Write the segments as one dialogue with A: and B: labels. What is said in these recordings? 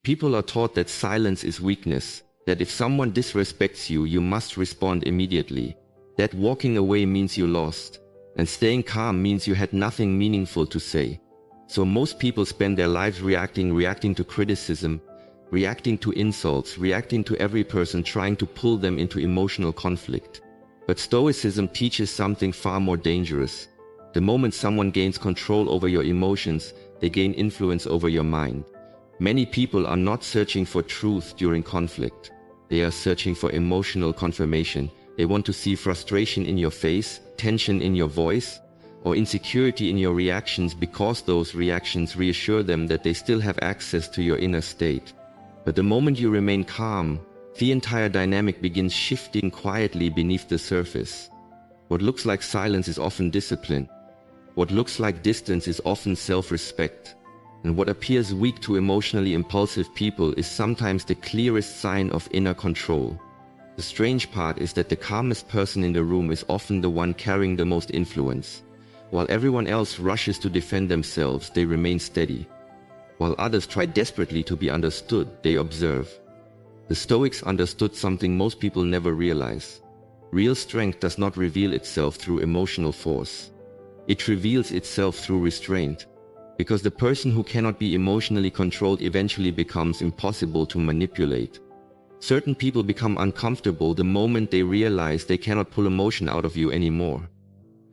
A: People are taught that silence is weakness, that if someone disrespects you, you must respond immediately, that walking away means you lost, and staying calm means you had nothing meaningful to say. So most people spend their lives reacting to criticism, reacting to insults, reacting to every person trying to pull them into emotional conflict. But Stoicism teaches something far more dangerous. The moment someone gains control over your emotions, they gain influence over your mind. Many people are not searching for truth during conflict. They are searching for emotional confirmation. They want to see frustration in your face, tension in your voice, or insecurity in your reactions because those reactions reassure them that they still have access to your inner state. But the moment you remain calm, the entire dynamic begins shifting quietly beneath the surface. What looks like silence is often discipline. What looks like distance is often self-respect. And what appears weak to emotionally impulsive people is sometimes the clearest sign of inner control. The strange part is that the calmest person in the room is often the one carrying the most influence. While everyone else rushes to defend themselves, they remain steady. While others try desperately to be understood, they observe. The Stoics understood something most people never realize. Real strength does not reveal itself through emotional force. It reveals itself through restraint. Because the person who cannot be emotionally controlled eventually becomes impossible to manipulate. Certain people become uncomfortable the moment they realize they cannot pull emotion out of you anymore.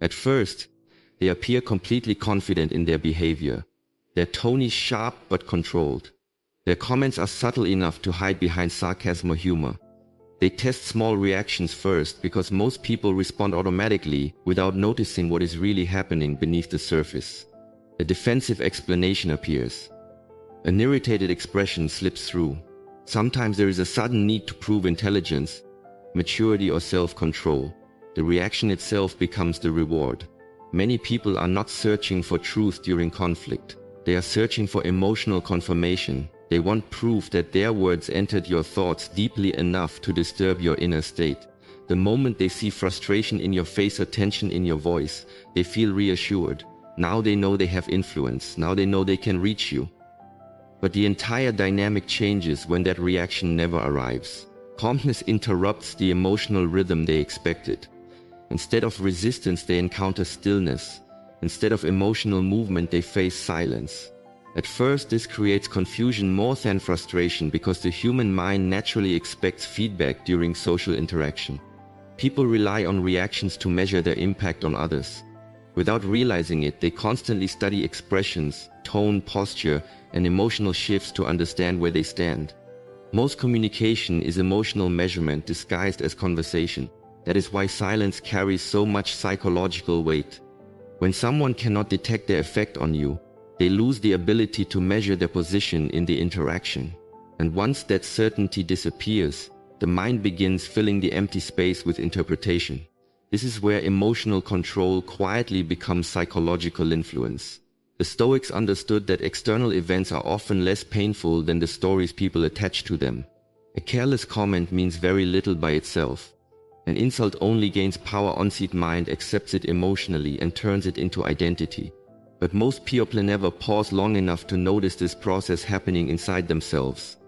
A: At first, they appear completely confident in their behavior. Their tone is sharp but controlled. Their comments are subtle enough to hide behind sarcasm or humor. They test small reactions first because most people respond automatically without noticing what is really happening beneath the surface. A defensive explanation appears. An irritated expression slips through. Sometimes there is a sudden need to prove intelligence, maturity or self-control. The reaction itself becomes the reward. Many people are not searching for truth during conflict. They are searching for emotional confirmation. They want proof that their words entered your thoughts deeply enough to disturb your inner state. The moment they see frustration in your face or tension in your voice, they feel reassured. Now they know they have influence. Now they know they can reach you. But the entire dynamic changes when that reaction never arrives. Calmness interrupts the emotional rhythm they expected. Instead of resistance, they encounter stillness. Instead of emotional movement, they face silence. At first, this creates confusion more than frustration because the human mind naturally expects feedback during social interaction. People rely on reactions to measure their impact on others. Without realizing it, they constantly study expressions, tone, posture, and emotional shifts to understand where they stand. Most communication is emotional measurement disguised as conversation. That is why silence carries so much psychological weight. When someone cannot detect their effect on you, they lose the ability to measure their position in the interaction. And once that certainty disappears, the mind begins filling the empty space with interpretation. This is where emotional control quietly becomes psychological influence. The Stoics understood that external events are often less painful than the stories people attach to them. A careless comment means very little by itself. An insult only gains power once the mind accepts it emotionally and turns it into identity. But most people never pause long enough to notice this process happening inside themselves.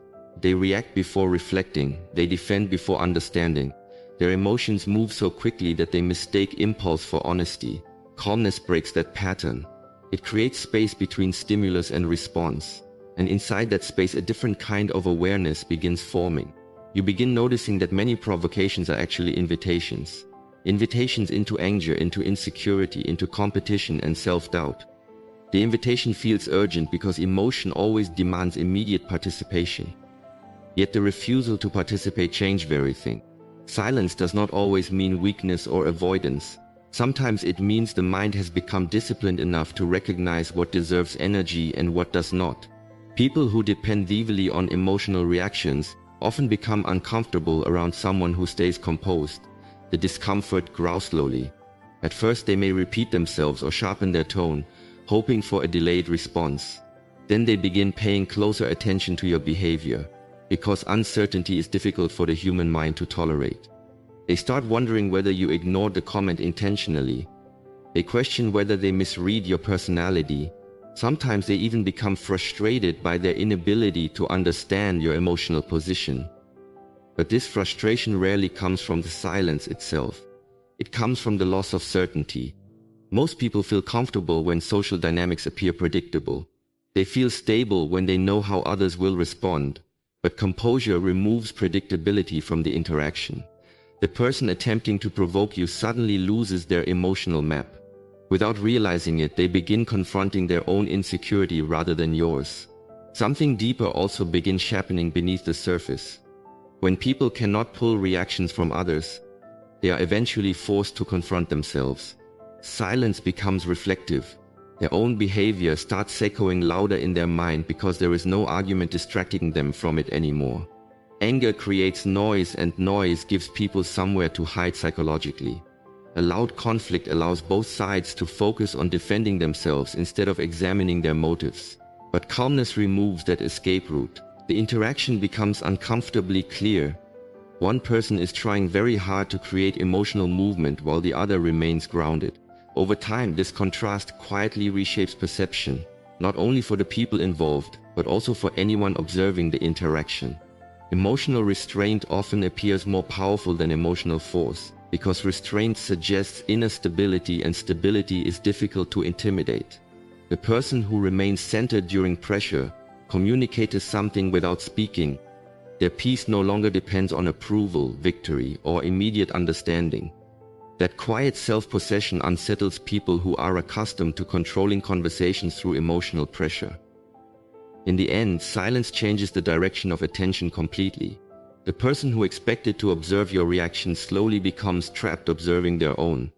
A: They react before reflecting, they defend before understanding. Their emotions move so quickly that they mistake impulse for honesty. Calmness breaks that pattern. It creates space between stimulus and response. And inside that space, a different kind of awareness begins forming. You begin noticing that many provocations are actually invitations. Invitations into anger, into insecurity, into competition and self-doubt. The invitation feels urgent because emotion always demands immediate participation. Yet the refusal to participate changes everything. Silence does not always mean weakness or avoidance. Sometimes it means the mind has become disciplined enough to recognize what deserves energy and what does not. People who depend heavily on emotional reactions often become uncomfortable around someone who stays composed. The discomfort grows slowly. At first they may repeat themselves or sharpen their tone, hoping for a delayed response. Then they begin paying closer attention to your behavior, because uncertainty is difficult for the human mind to tolerate. They start wondering whether you ignored the comment intentionally. They question whether they misread your personality. Sometimes they even become frustrated by their inability to understand your emotional position. But this frustration rarely comes from the silence itself. It comes from the loss of certainty. Most people feel comfortable when social dynamics appear predictable. They feel stable when they know how others will respond. But composure removes predictability from the interaction. The person attempting to provoke you suddenly loses their emotional map. Without realizing it, they begin confronting their own insecurity rather than yours. Something deeper also begins happening beneath the surface. When people cannot pull reactions from others, they are eventually forced to confront themselves. Silence becomes reflective. Their own behavior starts echoing louder in their mind because there is no argument distracting them from it anymore. Anger creates noise, and noise gives people somewhere to hide psychologically. A loud conflict allows both sides to focus on defending themselves instead of examining their motives. But calmness removes that escape route. The interaction becomes uncomfortably clear. One person is trying very hard to create emotional movement while the other remains grounded. Over time, this contrast quietly reshapes perception, not only for the people involved, but also for anyone observing the interaction. Emotional restraint often appears more powerful than emotional force, because restraint suggests inner stability, and stability is difficult to intimidate. The person who remains centered during pressure communicates something without speaking. Their peace no longer depends on approval, victory, or immediate understanding. That quiet self-possession unsettles people who are accustomed to controlling conversations through emotional pressure. In the end, silence changes the direction of attention completely. The person who expected to observe your reaction slowly becomes trapped observing their own.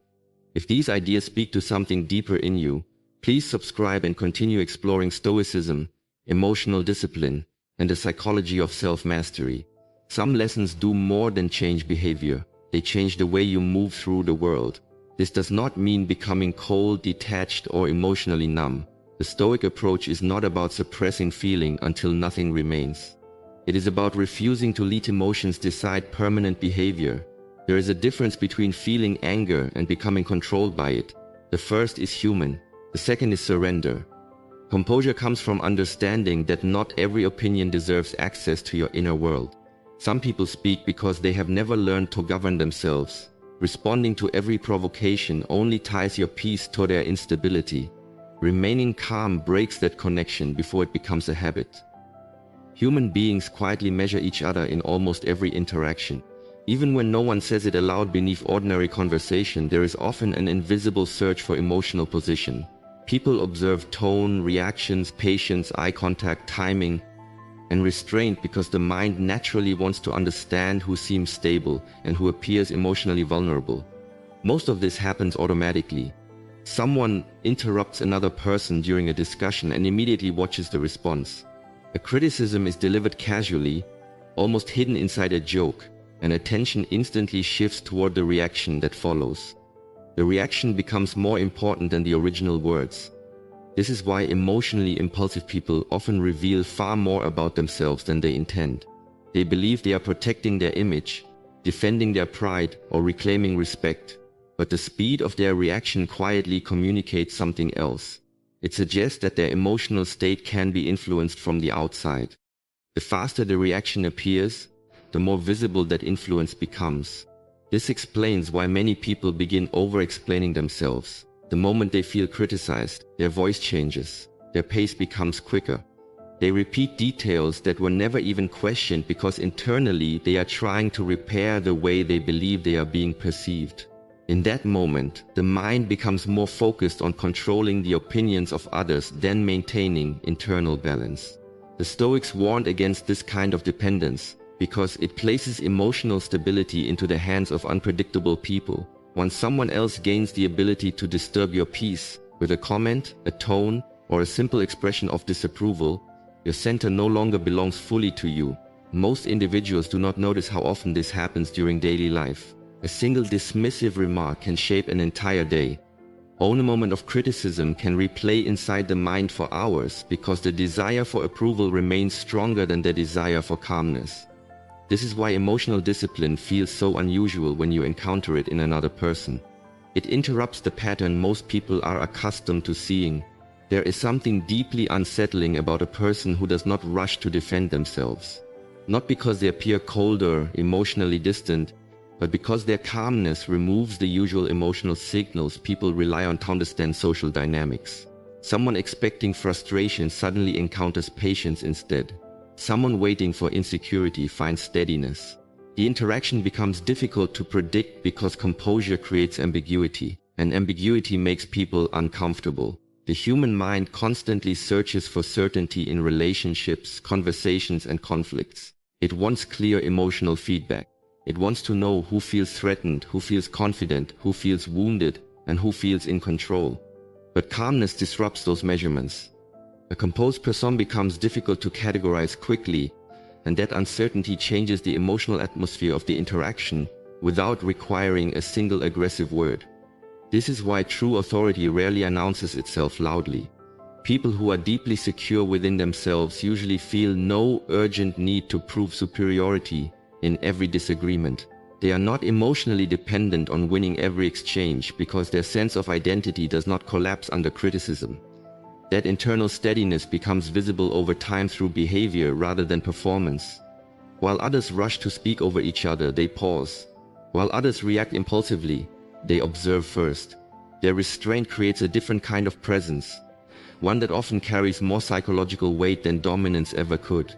A: If these ideas speak to something deeper in you, please subscribe and continue exploring Stoicism, emotional discipline, and the psychology of self-mastery. Some lessons do more than change behavior. They change the way you move through the world. This does not mean becoming cold, detached, or emotionally numb. The Stoic approach is not about suppressing feeling until nothing remains. It is about refusing to let emotions decide permanent behavior. There is a difference between feeling anger and becoming controlled by it. The first is human. The second is surrender. Composure comes from understanding that not every opinion deserves access to your inner world. Some people speak because they have never learned to govern themselves. Responding to every provocation only ties your peace to their instability. Remaining calm breaks that connection before it becomes a habit. Human beings quietly measure each other in almost every interaction. Even when no one says it aloud beneath ordinary conversation, there is often an invisible search for emotional position. People observe tone, reactions, patience, eye contact, timing, and restraint because the mind naturally wants to understand who seems stable and who appears emotionally vulnerable. Most of this happens automatically. Someone interrupts another person during a discussion and immediately watches the response. A criticism is delivered casually, almost hidden inside a joke, and attention instantly shifts toward the reaction that follows. The reaction becomes more important than the original words. This is why emotionally impulsive people often reveal far more about themselves than they intend. They believe they are protecting their image, defending their pride, or reclaiming respect. But the speed of their reaction quietly communicates something else. It suggests that their emotional state can be influenced from the outside. The faster the reaction appears, the more visible that influence becomes. This explains why many people begin over-explaining themselves. The moment they feel criticized, their voice changes, their pace becomes quicker. They repeat details that were never even questioned because internally they are trying to repair the way they believe they are being perceived. In that moment, the mind becomes more focused on controlling the opinions of others than maintaining internal balance. The Stoics warned against this kind of dependence because it places emotional stability into the hands of unpredictable people. Once someone else gains the ability to disturb your peace with a comment, a tone, or a simple expression of disapproval, your center no longer belongs fully to you. Most individuals do not notice how often this happens during daily life. A single dismissive remark can shape an entire day. Only a moment of criticism can replay inside the mind for hours because the desire for approval remains stronger than the desire for calmness. This is why emotional discipline feels so unusual when you encounter it in another person. It interrupts the pattern most people are accustomed to seeing. There is something deeply unsettling about a person who does not rush to defend themselves. Not because they appear colder, emotionally distant, but because their calmness removes the usual emotional signals people rely on to understand social dynamics. Someone expecting frustration suddenly encounters patience instead. Someone waiting for insecurity finds steadiness. The interaction becomes difficult to predict because composure creates ambiguity, and ambiguity makes people uncomfortable. The human mind constantly searches for certainty in relationships, conversations, and conflicts. It wants clear emotional feedback. It wants to know who feels threatened, who feels confident, who feels wounded, and who feels in control. But calmness disrupts those measurements. A composed person becomes difficult to categorize quickly, and that uncertainty changes the emotional atmosphere of the interaction without requiring a single aggressive word. This is why true authority rarely announces itself loudly. People who are deeply secure within themselves usually feel no urgent need to prove superiority in every disagreement. They are not emotionally dependent on winning every exchange because their sense of identity does not collapse under criticism. That internal steadiness becomes visible over time through behavior rather than performance. While others rush to speak over each other, they pause. While others react impulsively, they observe first. Their restraint creates a different kind of presence, one that often carries more psychological weight than dominance ever could.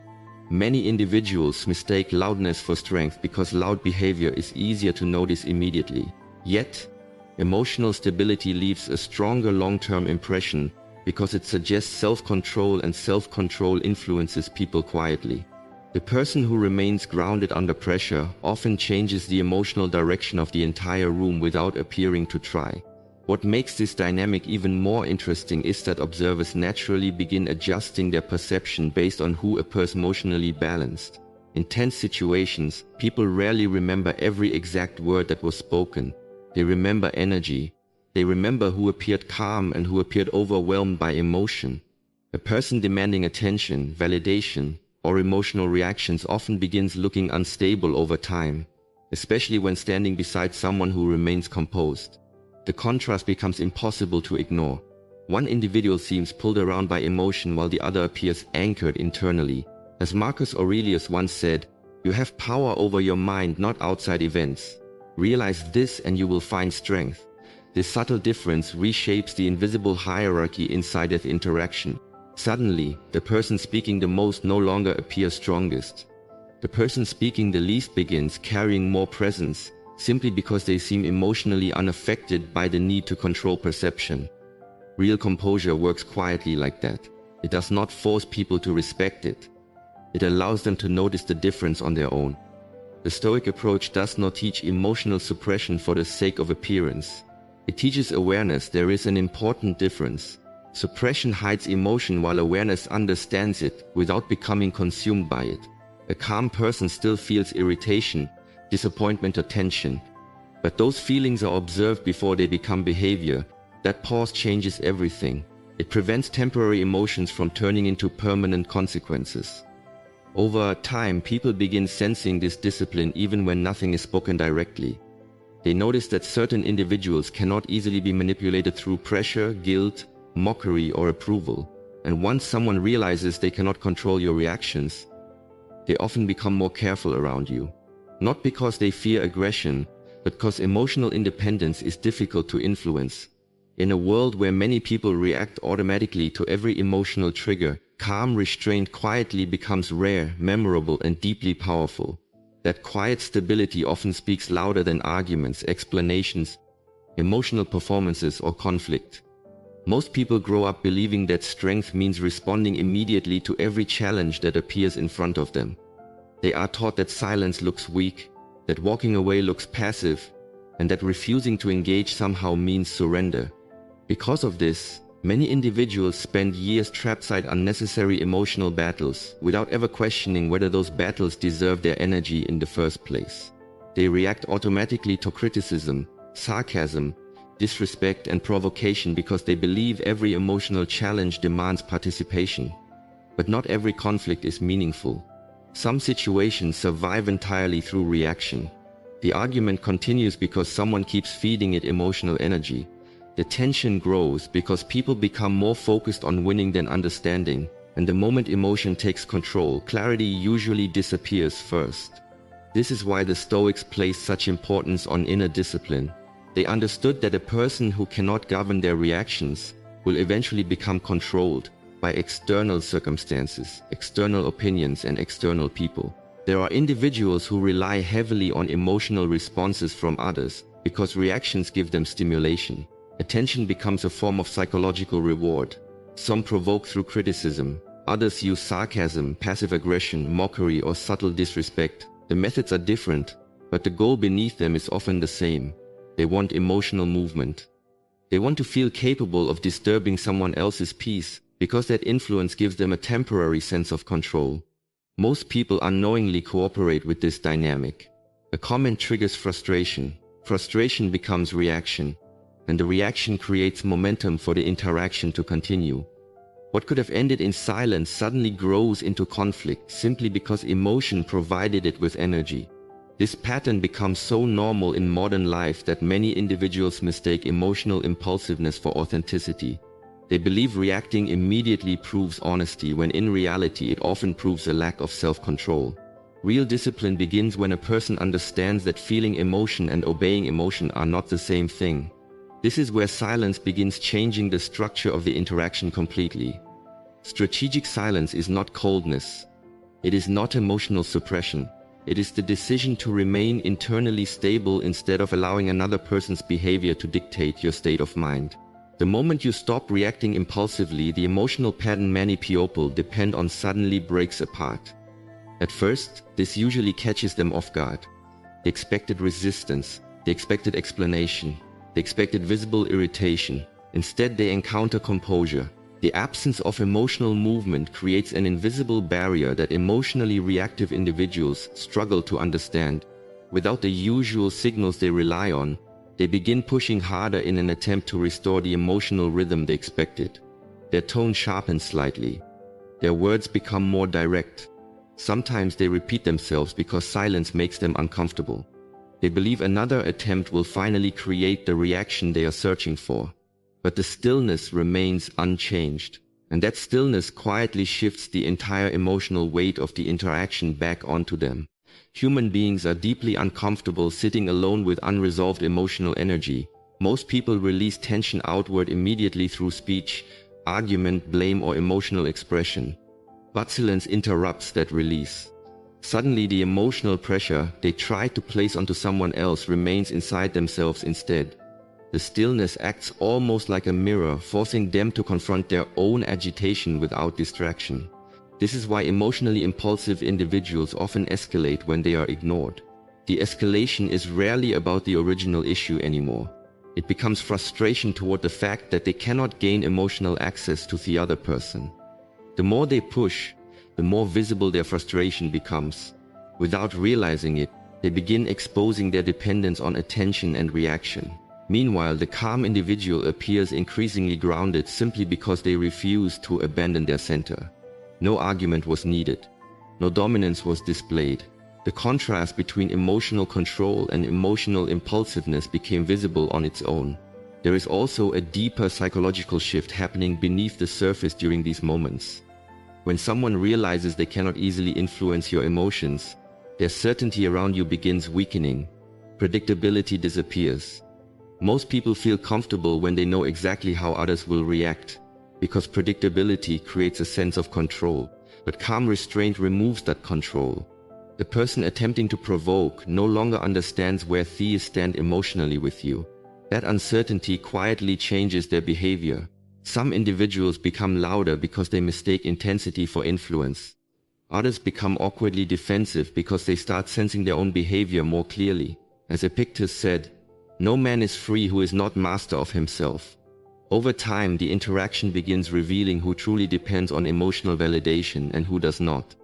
A: Many individuals mistake loudness for strength because loud behavior is easier to notice immediately. Yet, emotional stability leaves a stronger long-term impression because it suggests self-control, and self-control influences people quietly. The person who remains grounded under pressure often changes the emotional direction of the entire room without appearing to try. What makes this dynamic even more interesting is that observers naturally begin adjusting their perception based on who appears emotionally balanced. In tense situations, people rarely remember every exact word that was spoken. They remember energy. They remember who appeared calm and who appeared overwhelmed by emotion. A person demanding attention, validation, or emotional reactions often begins looking unstable over time, especially when standing beside someone who remains composed. The contrast becomes impossible to ignore. One individual seems pulled around by emotion while the other appears anchored internally. As Marcus Aurelius once said, "You have power over your mind, not outside events. Realize this and you will find strength." This subtle difference reshapes the invisible hierarchy inside that interaction. Suddenly, the person speaking the most no longer appears strongest. The person speaking the least begins carrying more presence, simply because they seem emotionally unaffected by the need to control perception. Real composure works quietly like that. It does not force people to respect it. It allows them to notice the difference on their own. The Stoic approach does not teach emotional suppression for the sake of appearance. It teaches awareness. There is an important difference. Suppression hides emotion while awareness understands it without becoming consumed by it. A calm person still feels irritation, disappointment, or tension, but those feelings are observed before they become behavior. That pause changes everything. It prevents temporary emotions from turning into permanent consequences. Over time, people begin sensing this discipline even when nothing is spoken directly. They notice that certain individuals cannot easily be manipulated through pressure, guilt, mockery, or approval. And once someone realizes they cannot control your reactions, they often become more careful around you. Not because they fear aggression, but because emotional independence is difficult to influence. In a world where many people react automatically to every emotional trigger, calm restraint quietly becomes rare, memorable, and deeply powerful. That quiet stability often speaks louder than arguments, explanations, emotional performances, or conflict. Most people grow up believing that strength means responding immediately to every challenge that appears in front of them. They are taught that silence looks weak, that walking away looks passive, and that refusing to engage somehow means surrender. Because of this, many individuals spend years trapped inside unnecessary emotional battles without ever questioning whether those battles deserve their energy in the first place. They react automatically to criticism, sarcasm, disrespect, and provocation because they believe every emotional challenge demands participation. But not every conflict is meaningful. Some situations survive entirely through reaction. The argument continues because someone keeps feeding it emotional energy. The tension grows because people become more focused on winning than understanding, and the moment emotion takes control, clarity usually disappears first. This is why the Stoics placed such importance on inner discipline. They understood that a person who cannot govern their reactions will eventually become controlled by external circumstances, external opinions, and external people. There are individuals who rely heavily on emotional responses from others because reactions give them stimulation. Attention becomes a form of psychological reward. Some provoke through criticism, others use sarcasm, passive aggression, mockery, or subtle disrespect. The methods are different, but the goal beneath them is often the same. They want emotional movement. They want to feel capable of disturbing someone else's peace because that influence gives them a temporary sense of control. Most people unknowingly cooperate with this dynamic. A comment triggers frustration. Frustration becomes reaction, and the reaction creates momentum for the interaction to continue. What could have ended in silence suddenly grows into conflict simply because emotion provided it with energy. This pattern becomes so normal in modern life that many individuals mistake emotional impulsiveness for authenticity. They believe reacting immediately proves honesty, when in reality it often proves a lack of self-control. Real discipline begins when a person understands that feeling emotion and obeying emotion are not the same thing. This is where silence begins changing the structure of the interaction completely. Strategic silence is not coldness. It is not emotional suppression. It is the decision to remain internally stable instead of allowing another person's behavior to dictate your state of mind. The moment you stop reacting impulsively, the emotional pattern many people depend on suddenly breaks apart. At first, this usually catches them off guard. They expected resistance, they expected explanation, they expected visible irritation. Instead, they encounter composure. The absence of emotional movement creates an invisible barrier that emotionally reactive individuals struggle to understand. Without the usual signals they rely on, they begin pushing harder in an attempt to restore the emotional rhythm they expected. Their tone sharpens slightly. Their words become more direct. Sometimes they repeat themselves because silence makes them uncomfortable. They believe another attempt will finally create the reaction they are searching for. But the stillness remains unchanged, and that stillness quietly shifts the entire emotional weight of the interaction back onto them. Human beings are deeply uncomfortable sitting alone with unresolved emotional energy. Most people release tension outward immediately through speech, argument, blame, or emotional expression. But silence interrupts that release. Suddenly, the emotional pressure they try to place onto someone else remains inside themselves instead. The stillness acts almost like a mirror, forcing them to confront their own agitation without distraction. This is why emotionally impulsive individuals often escalate when they are ignored. The escalation is rarely about the original issue anymore. It becomes frustration toward the fact that they cannot gain emotional access to the other person. The more they push, the more visible their frustration becomes. Without realizing it, they begin exposing their dependence on attention and reaction. Meanwhile, the calm individual appears increasingly grounded simply because they refuse to abandon their center. No argument was needed. No dominance was displayed. The contrast between emotional control and emotional impulsiveness became visible on its own. There is also a deeper psychological shift happening beneath the surface during these moments. When someone realizes they cannot easily influence your emotions, their certainty around you begins weakening. Predictability disappears. Most people feel comfortable when they know exactly how others will react, because predictability creates a sense of control. But calm restraint removes that control. The person attempting to provoke no longer understands where they stand emotionally with you. That uncertainty quietly changes their behavior. Some individuals become louder because they mistake intensity for influence. Others become awkwardly defensive because they start sensing their own behavior more clearly. As Epictetus said, "No man is free who is not master of himself." Over time, the interaction begins revealing who truly depends on emotional validation and who does not.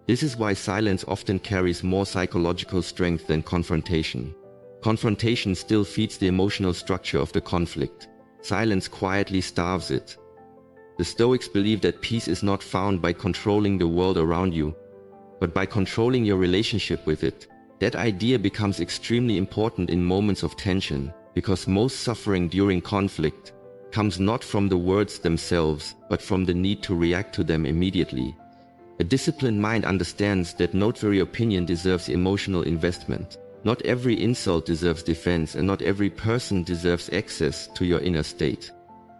A: This is why silence often carries more psychological strength than confrontation. Confrontation still feeds the emotional structure of the conflict. Silence quietly starves it. The Stoics believe that peace is not found by controlling the world around you, but by controlling your relationship with it. That idea becomes extremely important in moments of tension. because most suffering during conflict comes not from the words themselves, but from the need to react to them immediately. A disciplined mind understands that not every opinion deserves emotional investment. Not every insult deserves defense, and not every person deserves access to your inner state.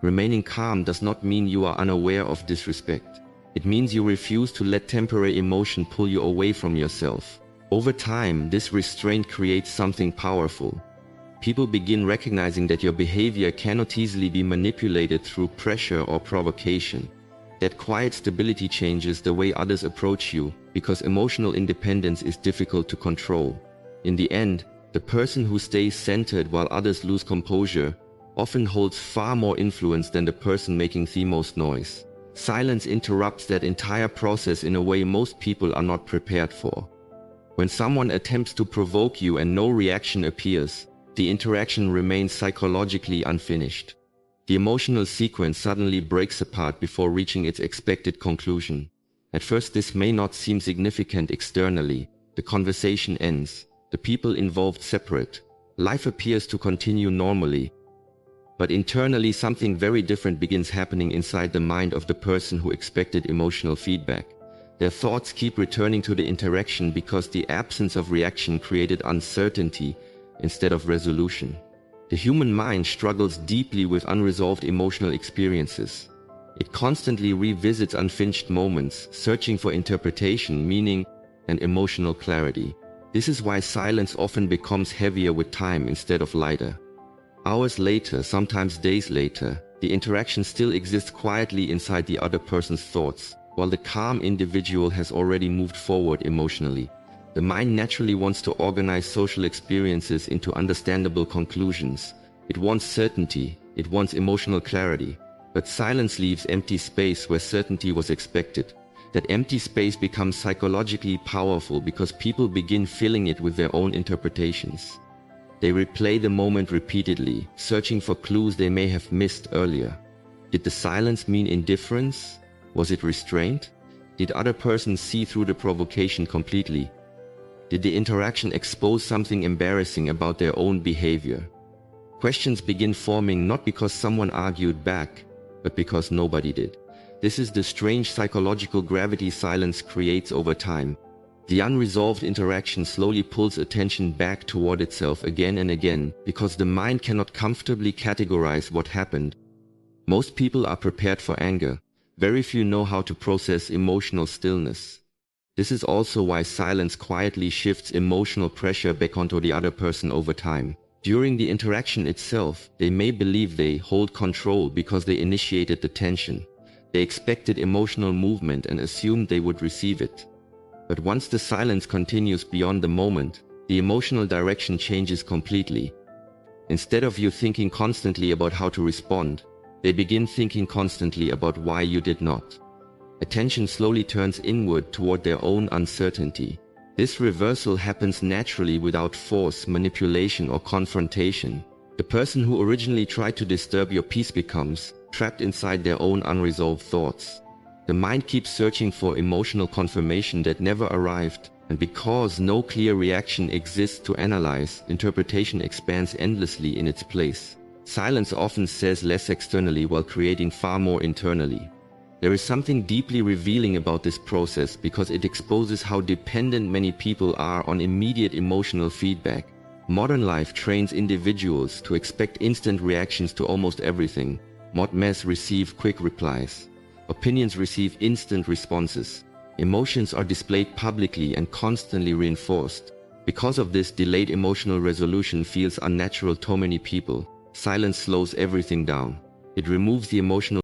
A: Remaining calm does not mean you are unaware of disrespect. It means you refuse to let temporary emotion pull you away from yourself. Over time, this restraint creates something powerful. People begin recognizing that your behavior cannot easily be manipulated through pressure or provocation. That quiet stability changes the way others approach you, because emotional independence is difficult to control. In the end, the person who stays centered while others lose composure often holds far more influence than the person making the most noise. Silence interrupts that entire process in a way most people are not prepared for. When someone attempts to provoke you and no reaction appears, the interaction remains psychologically unfinished. The emotional sequence suddenly breaks apart before reaching its expected conclusion. At first, this may not seem significant externally. The conversation ends. The people involved separate. Life appears to continue normally. But internally, something very different begins happening inside the mind of the person who expected emotional feedback. Their thoughts keep returning to the interaction because the absence of reaction created uncertainty instead of resolution. The human mind struggles deeply with unresolved emotional experiences. It constantly revisits unfinished moments, searching for interpretation, meaning, and emotional clarity. This is why silence often becomes heavier with time instead of lighter. Hours later, sometimes days later, the interaction still exists quietly inside the other person's thoughts, while the calm individual has already moved forward emotionally. The mind naturally wants to organize social experiences into understandable conclusions. It wants certainty, it wants emotional clarity. But silence leaves empty space where certainty was expected. That empty space becomes psychologically powerful because people begin filling it with their own interpretations. They replay the moment repeatedly, searching for clues they may have missed earlier. Did the silence mean indifference? Was it restraint? Did other persons see through the provocation completely? Did the interaction expose something embarrassing about their own behavior? Questions begin forming not because someone argued back, but because nobody did. This is the strange psychological gravity silence creates over time. The unresolved interaction slowly pulls attention back toward itself again and again because the mind cannot comfortably categorize what happened. Most people are prepared for anger. Very few know how to process emotional stillness. This is also why silence quietly shifts emotional pressure back onto the other person over time. During the interaction itself, they may believe they hold control because they initiated the tension. They expected emotional movement and assumed they would receive it. But once the silence continues beyond the moment, the emotional direction changes completely. Instead of you thinking constantly about how to respond, they begin thinking constantly about why you did not. Attention slowly turns inward toward their own uncertainty. This reversal happens naturally without force, manipulation, or confrontation. The person who originally tried to disturb your peace becomes trapped inside their own unresolved thoughts. The mind keeps searching for emotional confirmation that never arrived, and because no clear reaction exists to analyze, interpretation expands endlessly in its place. Silence often says less externally while creating far more internally. There is something deeply revealing about this process because it exposes how dependent many people are on immediate emotional feedback. Modern life trains individuals to expect instant reactions to almost everything. Messages receive quick replies. Opinions receive instant responses. Emotions are displayed publicly and constantly reinforced. Because of this, delayed emotional resolution feels unnatural to many people. Silence slows everything down. It removes the emotional